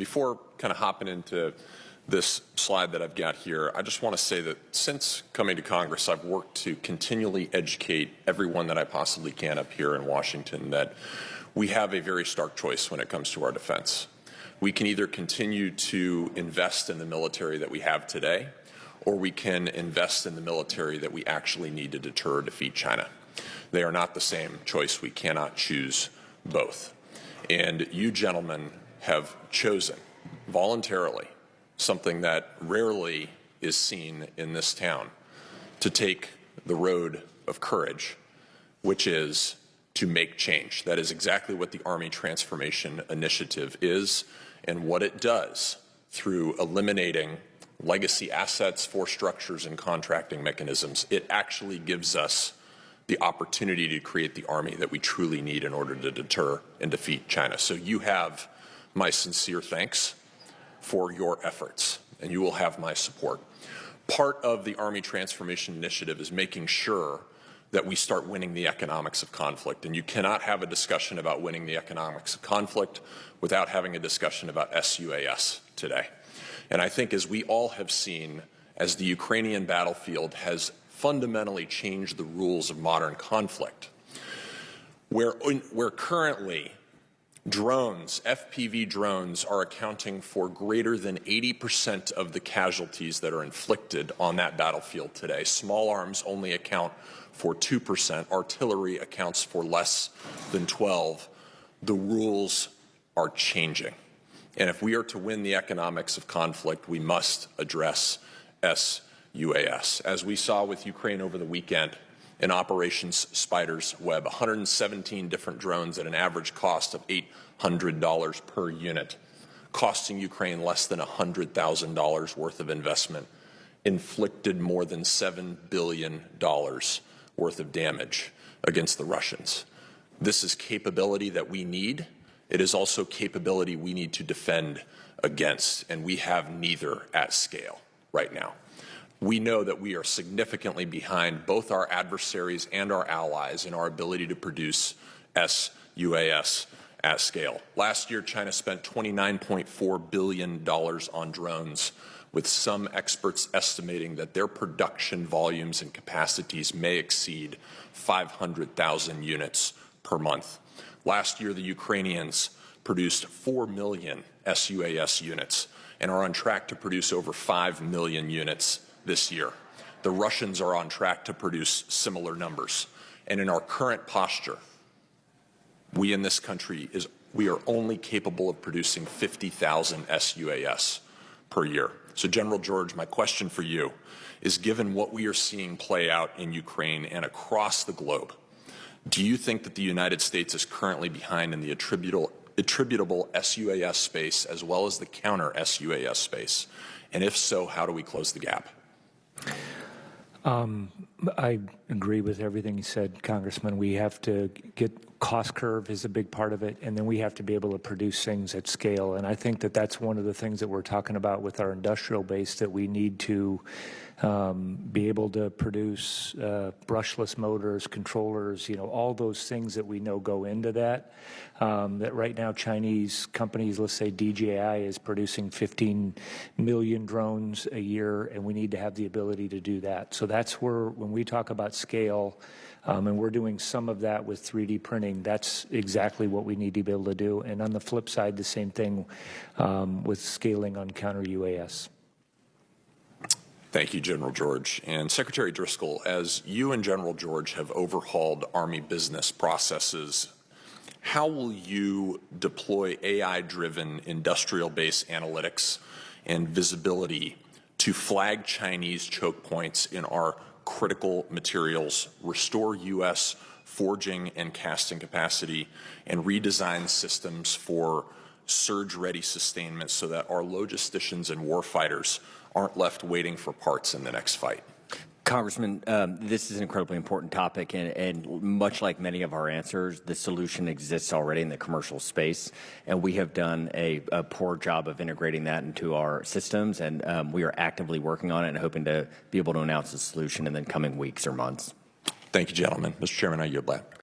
before kind of hopping into this slide that I've got here, I just want to say that since coming to Congress, I've worked to continually educate everyone that I possibly can up here in Washington that we have a very stark choice when it comes to our defense. We can either continue to invest in the military that we have today, or we can invest in the military that we actually need to deter or defeat China. They are not the same choice. We cannot choose both. And you gentlemen have chosen voluntarily something that rarely is seen in this town, to take the road of courage, which is to make change. That is exactly what the Army Transformation Initiative is and what it does through eliminating legacy assets, force structures, and contracting mechanisms. It actually gives us the opportunity to create the Army that we truly need in order to deter and defeat China. So you have my sincere thanks for your efforts, and you will have my support. Part of the Army Transformation Initiative is making sure that we start winning the economics of conflict, and you cannot have a discussion about winning the economics of conflict without having a discussion about SUAS today. And I think, as we all have seen, as the Ukrainian battlefield has fundamentally changed the rules of modern conflict, where currently drones, FPV drones, are accounting for greater than 80% of the casualties that are inflicted on that battlefield today. Small arms only account for 2%. Artillery accounts for less than 12%. The rules are changing. And if we are to win the economics of conflict, we must address SUAS. As we saw with Ukraine over the weekend, in Operations Spider's Web, 117 different drones at an average cost of $800 per unit, costing Ukraine less than $100,000 worth of investment, inflicted more than $7 billion worth of damage against the Russians. This is capability that we need. It is also capability we need to defend against, and we have neither at scale right now. We know that we are significantly behind both our adversaries and our allies in our ability to produce SUAS at scale. Last year, China spent $29.4 billion on drones, with some experts estimating that their production volumes and capacities may exceed 500,000 units per month. Last year, the Ukrainians produced 4 million SUAS units and are on track to produce over 5 million units this year. The Russians are on track to produce similar numbers. And in our current posture, we in this country we are only capable of producing 50,000 SUAS per year. So, General George, my question for you is, given what we are seeing play out in Ukraine and across the globe, do you think that the United States is currently behind in the attributable SUAS space as well as the counter SUAS space? And if so, how do we close the gap? I agree with everything you said, Congressman. We have to get cost curve is a big part of it, and then we have to be able to produce things at scale. And I think that that's one of the things that we're talking about with our industrial base, that we need to be able to produce brushless motors, controllers, all those things that we know go into that. That right now Chinese companies, let's say DJI, is producing 15 million drones a year, and we need to have the ability to do that. So that's where, when we talk about scale, and we're doing some of that with 3D printing, that's exactly what we need to be able to do. And on the flip side, the same thing with scaling on counter UAS. Thank you, General George. And Secretary Driscoll, as you and General George have overhauled Army business processes, how will you deploy AI-driven industrial-based analytics and visibility to flag Chinese choke points in our critical materials, restore U.S. forging and casting capacity, and redesign systems for surge-ready sustainment so that our logisticians and warfighters aren't left waiting for parts in the next fight? Congressman, this is an incredibly important topic, and much like many of our answers, the solution exists already in the commercial space, and we have done a poor job of integrating that into our systems, and we are actively working on it and hoping to be able to announce a solution in the coming weeks or months. Thank you, gentlemen. Mr. Chairman, I yield back.